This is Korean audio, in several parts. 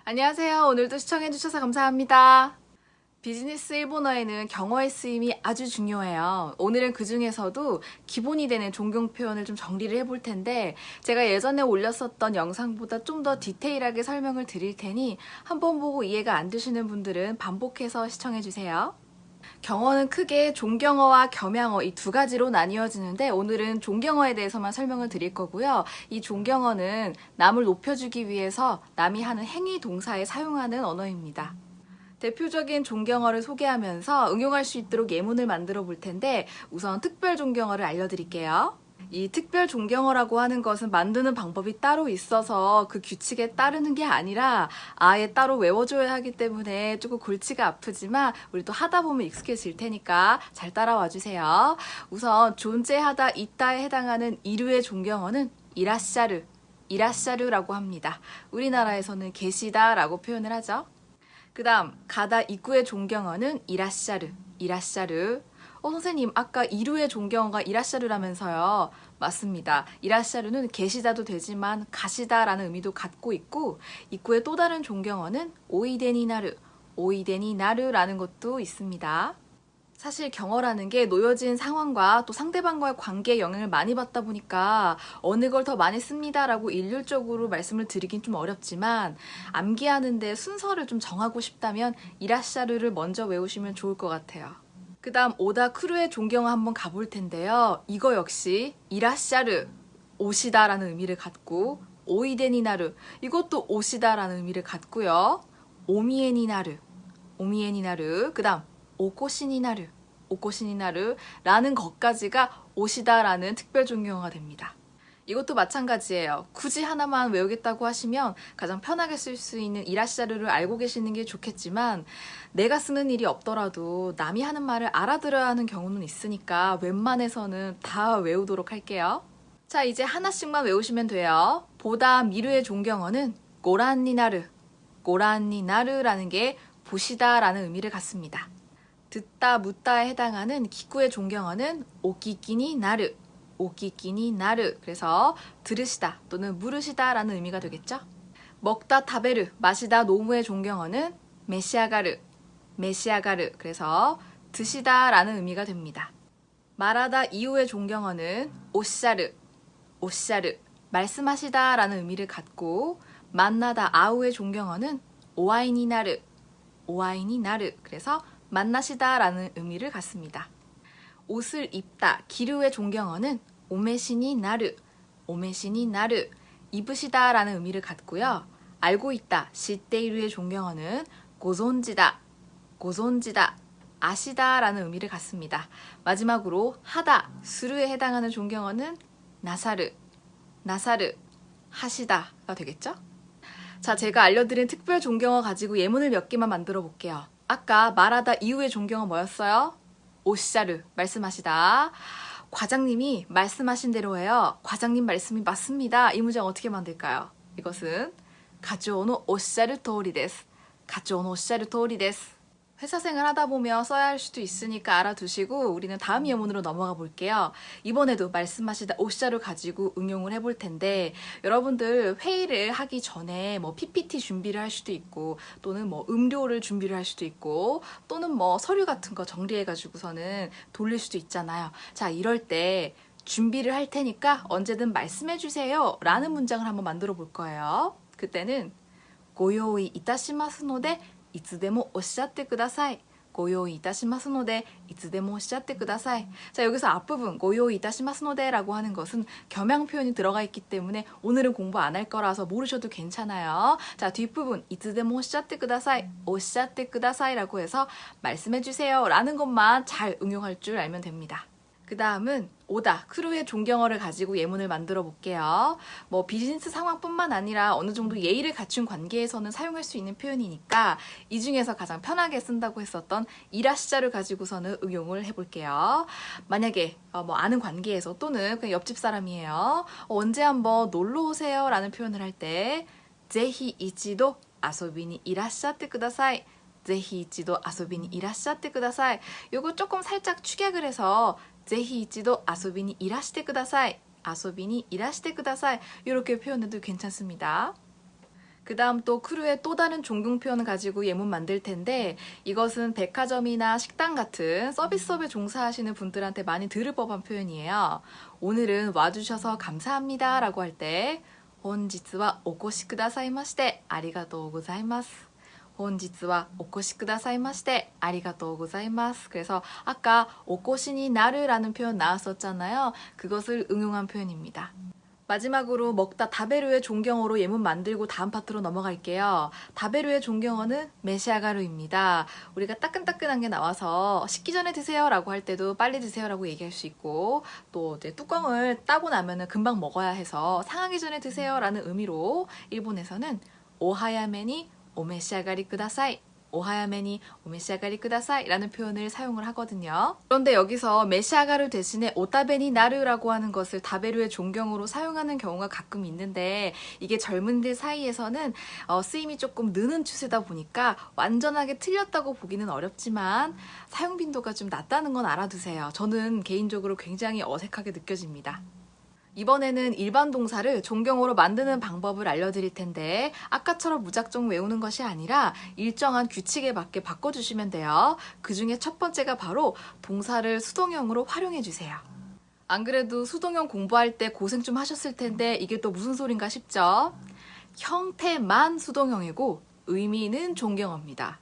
안녕하세요. 오늘도 시청해주셔서 감사합니다. 비즈니스 일본어에는 경어의 쓰임이 아주 중요해요. 오늘은 그 중에서도 기본이 되는 존경 표현을 좀 정리를 해볼 텐데 제가 예전에 올렸었던 영상보다 좀 더 디테일하게 설명을 드릴 테니 한번 보고 이해가 안 되시는 분들은 반복해서 시청해주세요. 경어는 크게 존경어와 겸양어 이 두 가지로 나뉘어지는데 오늘은 존경어에 대해서만 설명을 드릴 거고요. 이 존경어는 남을 높여주기 위해서 남이 하는 행위 동사에 사용하는 언어입니다. 대표적인 존경어를 소개하면서 응용할 수 있도록 예문을 만들어 볼 텐데 우선 특별 존경어를 알려드릴게요. 이 특별 존경어라고 하는 것은 만드는 방법이 따로 있어서 그 규칙에 따르는 게 아니라 아예 따로 외워줘야 하기 때문에 조금 골치가 아프지만 우리 또 하다 보면 익숙해질 테니까 잘 따라와 주세요. 우선 존재하다 있다에 해당하는 이류의 존경어는 이라샤르, 이라샤르라고 합니다. 우리나라에서는 계시다 라고 표현을 하죠. 그 다음 가다 입구의 존경어는 이라샤르, 이라샤르. 선생님 아까 이루의 존경어가 이라샤르라면서요. 맞습니다. 이라샤르는 계시다도 되지만 가시다라는 의미도 갖고 있고 입구의 또 다른 존경어는 오이데니나르, 오이데니나르라는 것도 있습니다. 사실 경어라는 게 놓여진 상황과 또 상대방과의 관계에 영향을 많이 받다 보니까 어느 걸 더 많이 씁니다 라고 일률적으로 말씀을 드리긴 좀 어렵지만 암기하는데 순서를 좀 정하고 싶다면 이라샤르를 먼저 외우시면 좋을 것 같아요. 그 다음 오다 크루의 존경어 한번 가볼 텐데요. 이거 역시 이라샤르, 오시다 라는 의미를 갖고 오이데니나르, 이것도 오시다 라는 의미를 갖고요. 오미에니나르, 오미에니나르, 그 다음 오코시니나르, 오코시니나르 라는 것까지가 오시다 라는 특별 존경어가 됩니다. 이것도 마찬가지예요. 굳이 하나만 외우겠다고 하시면 가장 편하게 쓸 수 있는 이라샤르를 알고 계시는 게 좋겠지만 내가 쓰는 일이 없더라도 남이 하는 말을 알아들어야 하는 경우는 있으니까 웬만해서는 다 외우도록 할게요. 자, 이제 하나씩만 외우시면 돼요. 보다 미르의 존경어는 고란니나르, 고란니나르라는 게 보시다 라는 의미를 갖습니다. 듣다, 묻다에 해당하는 기쿠의 존경어는 오키키니 나르, 오키키니 나르. 그래서 들으시다 또는 물으시다 라는 의미가 되겠죠. 먹다 타베르, 마시다 노무의 존경어는 메시아가르, 메시아가르. 그래서 드시다 라는 의미가 됩니다. 말하다 이후의 존경어는 오샤르, 오샤르. 말씀하시다 라는 의미를 갖고 만나다 아우의 존경어는 오아이니 나르, 오아이니 나르. 그래서 만나시다 라는 의미를 갖습니다. 옷을 입다, 기르의 존경어는 오메시니 나르, 오메시니 나르, 입으시다 라는 의미를 갖고요. 알고 있다, 시테이루의 존경어는 고존지다, 고존지다, 아시다 라는 의미를 갖습니다. 마지막으로 하다, 스루에 해당하는 존경어는 나사르, 나사르, 하시다가 되겠죠? 자, 제가 알려드린 특별 존경어 가지고 예문을 몇 개만 만들어 볼게요. 아까 말하다 이후의 존경어 뭐였어요? 오시자르, 말씀하시다. 과장님이 말씀하신 대로 해요. 과장님 말씀이 맞습니다. 이 문장 어떻게 만들까요? 이것은 가츠오노 오시자르 토리 데스. 가츠오노 오시자르 토리 데스. 회사 생활 하다 보면 써야 할 수도 있으니까 알아두시고 우리는 다음 예문으로 넘어가 볼게요. 이번에도 말씀하시다 오시자를 가지고 응용을 해볼 텐데 여러분들 회의를 하기 전에 뭐 PPT 준비를 할 수도 있고 또는 뭐 음료를 준비를 할 수도 있고 또는 뭐 서류 같은 거 정리해가지고서는 돌릴 수도 있잖아요. 자, 이럴 때 준비를 할 테니까 언제든 말씀해 주세요 라는 문장을 한번 만들어 볼 거예요. 그때는 고요이 이타시마스のでいつでもおっしゃってください。ご用意いたしますのでいつでもおっしゃってください。 자, 여기서 앞부분 ご用意いたしますので라고 하는 것은 겸양 표현이 들어가 있기 때문에 오늘은 공부 안 할 거라서 모르셔도 괜찮아요. 자, 뒷부분 いつでもおっしゃってください。おっしゃってください라고 해서 말씀해 주세요 라는 것만 잘 응용할 줄 알면 됩니다. 그 다음은 오다, 크루의 존경어를 가지고 예문을 만들어 볼게요. 뭐 비즈니스 상황뿐만 아니라 어느 정도 예의를 갖춘 관계에서는 사용할 수 있는 표현이니까 이 중에서 가장 편하게 쓴다고 했었던 이라시자를 가지고서는 응용을 해볼게요. 만약에 뭐 아는 관계에서 또는 그냥 옆집 사람이에요. 언제 한번 놀러 오세요 라는 표현을 할 때 제히 이치도 아소비니 이라시자테 쿠다사이. 제히 이치도 아소비니 이라시자테 쿠다사이. 요거 조금 살짝 축약을 해서 ぜひ一度遊びにいらしてください。遊びにいらしてください。이렇게 표현해도 괜찮습니다. 그 다음 또 크루의 또 다른 존경 표현을 가지고 예문 만들 텐데 이것은 백화점이나 식당 같은 서비스업에 종사하시는 분들한테 많이 들을 법한 표현이에요. 오늘은 와주셔서 감사합니다 라고 할 때 본日はお越しくださいましてありがとうございます。本日はお越しくださいましてありがとうございます. 그래서 아까 お越しになる라는 표현 나왔었잖아요. 그것을 응용한 표현입니다. 마지막으로 먹다 다베루의 존경어로 예문 만들고 다음 파트로 넘어갈게요. 다베루의 존경어는 메시아가루입니다. 우리가 따끈따끈한 게 나와서 식기 전에 드세요 라고 할 때도 빨리 드세요 라고 얘기할 수 있고 또 이제 뚜껑을 따고 나면은 금방 먹어야 해서 상하기 전에 드세요 라는 의미로 일본에서는 오하야메니 오메시아가리 쿠다사이 오하야메니 오메시아가리 쿠다사이 라는 표현을 사용을 하거든요. 그런데 여기서 메시아가루 대신에 오타베니 나르라고 하는 것을 다베루의 존경어로 사용하는 경우가 가끔 있는데 이게 젊은들 사이에서는 쓰임이 조금 느는 추세다 보니까 완전하게 틀렸다고 보기는 어렵지만 사용 빈도가 좀 낮다는 건 알아두세요. 저는 개인적으로 굉장히 어색하게 느껴집니다. 이번에는 일반 동사를 존경어로 만드는 방법을 알려드릴 텐데 아까처럼 무작정 외우는 것이 아니라 일정한 규칙에 맞게 바꿔주시면 돼요. 그 중에 첫 번째가 바로 동사를 수동형으로 활용해주세요. 안 그래도 수동형 공부할 때 고생 좀 하셨을 텐데 이게 또 무슨 소린가 싶죠? 형태만 수동형이고 의미는 존경어입니다.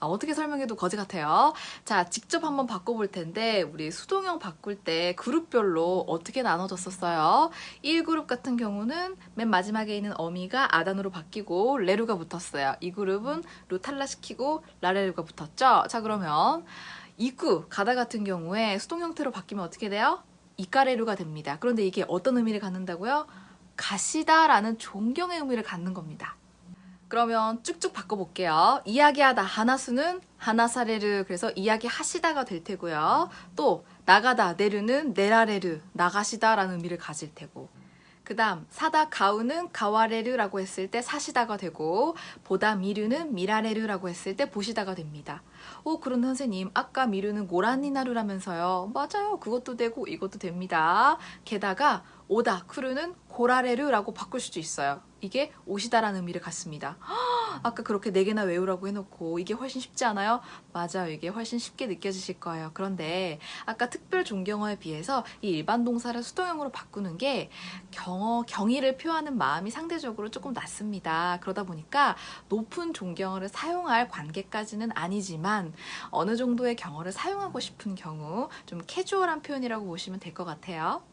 어떻게 설명해도 거지 같아요. 자, 직접 한번 바꿔볼 텐데 우리 수동형 바꿀 때 그룹별로 어떻게 나눠졌었어요? 1그룹 같은 경우는 맨 마지막에 있는 어미가 아단으로 바뀌고 레루가 붙었어요. 이 그룹은 루 탈락시키고 라레루가 붙었죠? 자, 그러면 이쿠, 가다 같은 경우에 수동 형태로 바뀌면 어떻게 돼요? 이까레루가 됩니다. 그런데 이게 어떤 의미를 갖는다고요? 가시다라는 존경의 의미를 갖는 겁니다. 그러면 쭉쭉 바꿔볼게요. 이야기하다 하나수는 하나사레르 그래서 이야기하시다가 될 테고요. 또 나가다 내르는 내라레르 나가시다 라는 의미를 가질 테고 그 다음 사다 가우는 가와레르라고 했을 때 사시다가 되고 보다 미르는 미라레르라고 했을 때 보시다가 됩니다. 그런데 선생님 아까 미르는 고라니나루라면서요. 맞아요. 그것도 되고 이것도 됩니다. 게다가 오다 크루는 고라레르라고 바꿀 수도 있어요. 이게 오시다라는 의미를 갖습니다. 아까 그렇게 4개나 외우라고 해놓고 이게 훨씬 쉽지 않아요? 맞아요. 이게 훨씬 쉽게 느껴지실 거예요. 그런데 아까 특별 존경어에 비해서 이 일반 동사를 수동형으로 바꾸는 게 경의를 표하는 마음이 상대적으로 조금 낮습니다. 그러다 보니까 높은 존경어를 사용할 관계까지는 아니지만 어느 정도의 경어를 사용하고 싶은 경우 좀 캐주얼한 표현이라고 보시면 될 것 같아요.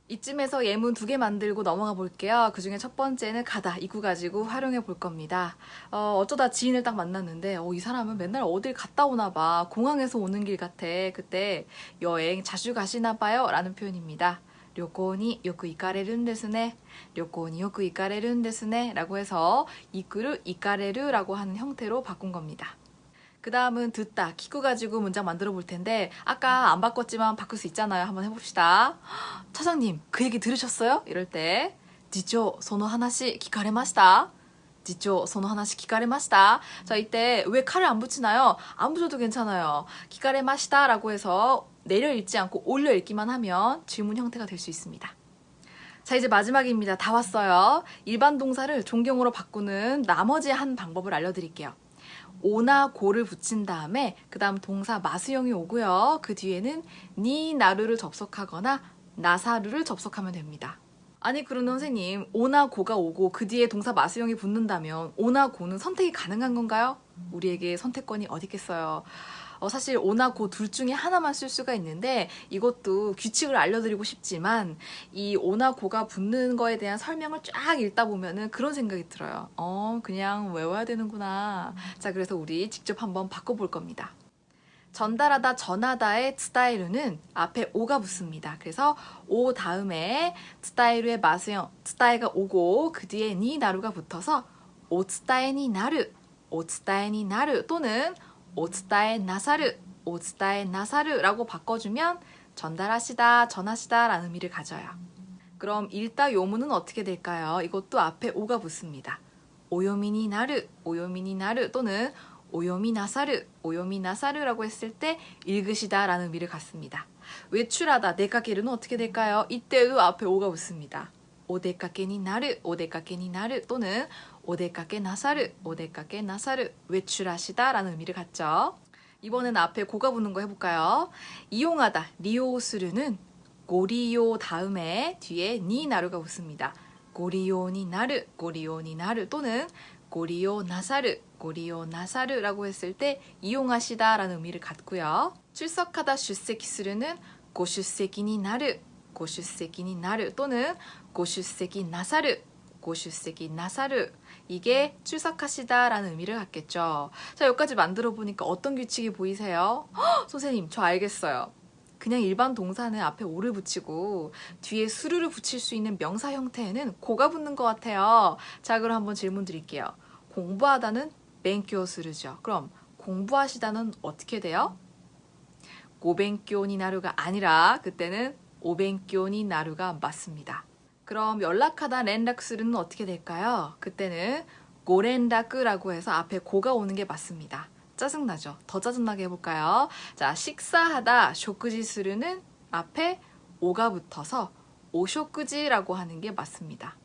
이쯤에서 예문 2개 만들고 넘어가 볼게요. 그 중에 첫 번째는 가다, 이구 가지고 활용해 볼 겁니다. 어쩌다 지인을 딱 만났는데 이 사람은 맨날 어딜 갔다 오나 봐. 공항에서 오는 길 같아. 그때 여행 자주 가시나 봐요 라는 표현입니다. 旅行によく行かれるんですね. 旅行によく行かれるんですね. 라고 해서 이쿠를 이까레르 라고 하는 형태로 바꾼 겁니다. 그 다음은 듣다, 기구 가지고 문장 만들어 볼 텐데 아까 안 바꿨지만 바꿀 수 있잖아요. 한번 해봅시다. 차장님, 그 얘기 들으셨어요? 이럴 때 지조, その話聞かれました? 지조, その話聞かれました? 자, 이때 왜 칼을 안 붙이나요? 안 붙여도 괜찮아요. 聞かれました라고 해서 내려 읽지 않고 올려 읽기만 하면 질문 형태가 될 수 있습니다. 자, 이제 마지막입니다. 다 왔어요. 일반 동사를 존경어로 바꾸는 나머지 한 방법을 알려드릴게요. 오나 고를 붙인 다음에 그 다음 동사 마수형이 오고요. 그 뒤에는 니 나루를 접속하거나 나사루를 접속하면 됩니다. 아니 그런데 선생님 오나 고가 오고 그 뒤에 동사 마수형이 붙는다면 오나 고는 선택이 가능한 건가요? 우리에게 선택권이 어디 있겠어요. 사실 오나 고 둘 중에 하나만 쓸 수가 있는데 이것도 규칙을 알려드리고 싶지만 이 오나 고가 붙는 거에 대한 설명을 쫙 읽다 보면은 그런 생각이 들어요. 그냥 외워야 되는구나. 자, 그래서 우리 직접 한번 바꿔볼 겁니다. 전달하다, 전하다의 스타일은 앞에 오가 붙습니다. 그래서 오 다음에 스타일의 마수형, 스타일가 오고 그 뒤에 니 나루가 붙어서 오스타에니 나루, 오스타에니 나루 또는 오츠다에 나사르, 오츠다에 나사르라고 바꿔주면 전달하시다, 전하시다 라는 의미를 가져요. 그럼 일다 요문은 어떻게 될까요? 이것도 앞에 오가 붙습니다. 오요미니 나르, 오요미니 나르 또는 오요미 나사르, 오요미 나사르라고 했을 때 읽으시다 라는 의미를 갖습니다. 외출하다, 데카게르는 어떻게 될까요? 이때도 앞에 오가 붙습니다. 오데카케니 나르, 오데카케니 나르 또는 오데카게 나사르, 오데카게 나사르, 외출하시다 라는 의미를 갖죠. 이번에는 앞에 고가 붙는 거 해볼까요? 이용하다, 리오스르는 고리요 다음에 뒤에 니 나루가 붙습니다. 고리요 니 나르, 고리요 니 나르 또는 고리요 나사르, 고리요 나사르라고 했을 때 이용하시다 라는 의미를 갖고요. 출석하다 슈세키스르는 고슈세키 니 나르, 고슈세키 니 나르 또는 고슈세키 나사르, 고슈세키 나사르 이게 출석하시다 라는 의미를 갖겠죠. 자, 여기까지 만들어 보니까 어떤 규칙이 보이세요? 선생님, 저 알겠어요. 그냥 일반 동사는 앞에 오를 붙이고 뒤에 수르를 붙일 수 있는 명사 형태에는 고가 붙는 것 같아요. 자, 그럼 한번 질문 드릴게요. 공부하다는 벤교스르죠. 그럼 공부하시다는 어떻게 돼요? 고벤교니 나루가 아니라 그때는 오벤교니 나루가 맞습니다. 그럼 연락하다 렌락스르는 어떻게 될까요? 그때는 고렌라크라고 해서 앞에 고가 오는 게 맞습니다. 짜증나죠? 더 짜증나게 해볼까요? 자, 식사하다 쇼크지스르는 앞에 오가 붙어서 오쇼크지라고 하는 게 맞습니다.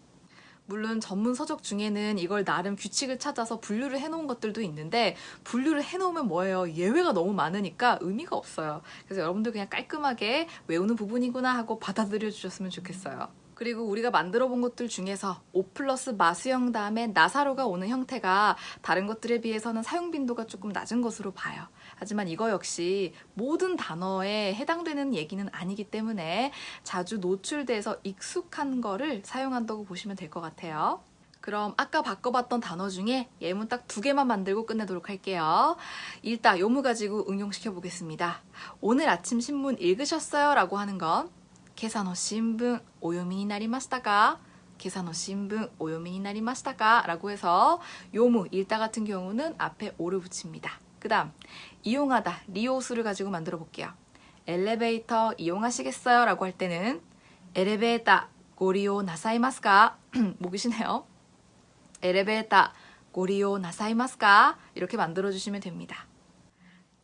물론 전문 서적 중에는 이걸 나름 규칙을 찾아서 분류를 해놓은 것들도 있는데 분류를 해놓으면 뭐예요? 예외가 너무 많으니까 의미가 없어요. 그래서 여러분들 그냥 깔끔하게 외우는 부분이구나 하고 받아들여 주셨으면 좋겠어요. 그리고 우리가 만들어 본 것들 중에서 O 플러스 마수형 다음에 나사로가 오는 형태가 다른 것들에 비해서는 사용 빈도가 조금 낮은 것으로 봐요. 하지만 이거 역시 모든 단어에 해당되는 얘기는 아니기 때문에 자주 노출돼서 익숙한 거를 사용한다고 보시면 될 것 같아요. 그럼 아까 바꿔봤던 단어 중에 예문 딱 2개만 만들고 끝내도록 할게요. 일단 요무 가지고 응용시켜 보겠습니다. 오늘 아침 신문 읽으셨어요? 라고 하는 건 今朝の新聞お読みになりましたか? 今朝の新聞お読みになりましたか? 라고 해서 요무, 읽다 같은 경우는 앞에 오를 붙입니다. 그 다음 이용하다, 리오스를 가지고 만들어 볼게요. 엘리베이터 이용하시겠어요? 라고 할 때는 엘리베이터 고리오 나사이마스까? 목이 쉬네요. 엘리베이터 고리오 나사이마스까? 이렇게 만들어 주시면 됩니다.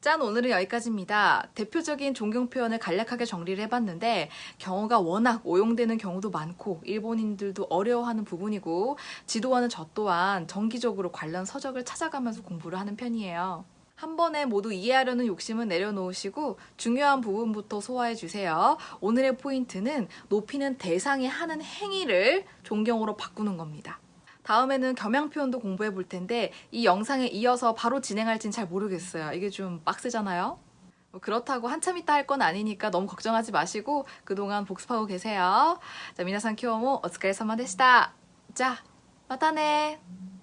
짠, 오늘은 여기까지입니다. 대표적인 존경 표현을 간략하게 정리를 해봤는데 경어가 워낙 오용되는 경우도 많고 일본인들도 어려워하는 부분이고 지도와는 저 또한 정기적으로 관련 서적을 찾아가면서 공부를 하는 편이에요. 한 번에 모두 이해하려는 욕심은 내려놓으시고 중요한 부분부터 소화해 주세요. 오늘의 포인트는 높이는 대상이 하는 행위를 존경어로 바꾸는 겁니다. 다음에는 겸양 표현도 공부해 볼 텐데 이 영상에 이어서 바로 진행할진 잘 모르겠어요. 이게 좀 빡세잖아요. 그렇다고 한참 있다 할 건 아니니까 너무 걱정하지 마시고 그동안 복습하고 계세요. 자, 미나상 키오모 오츠카레사마 데시타. 자, 마타네.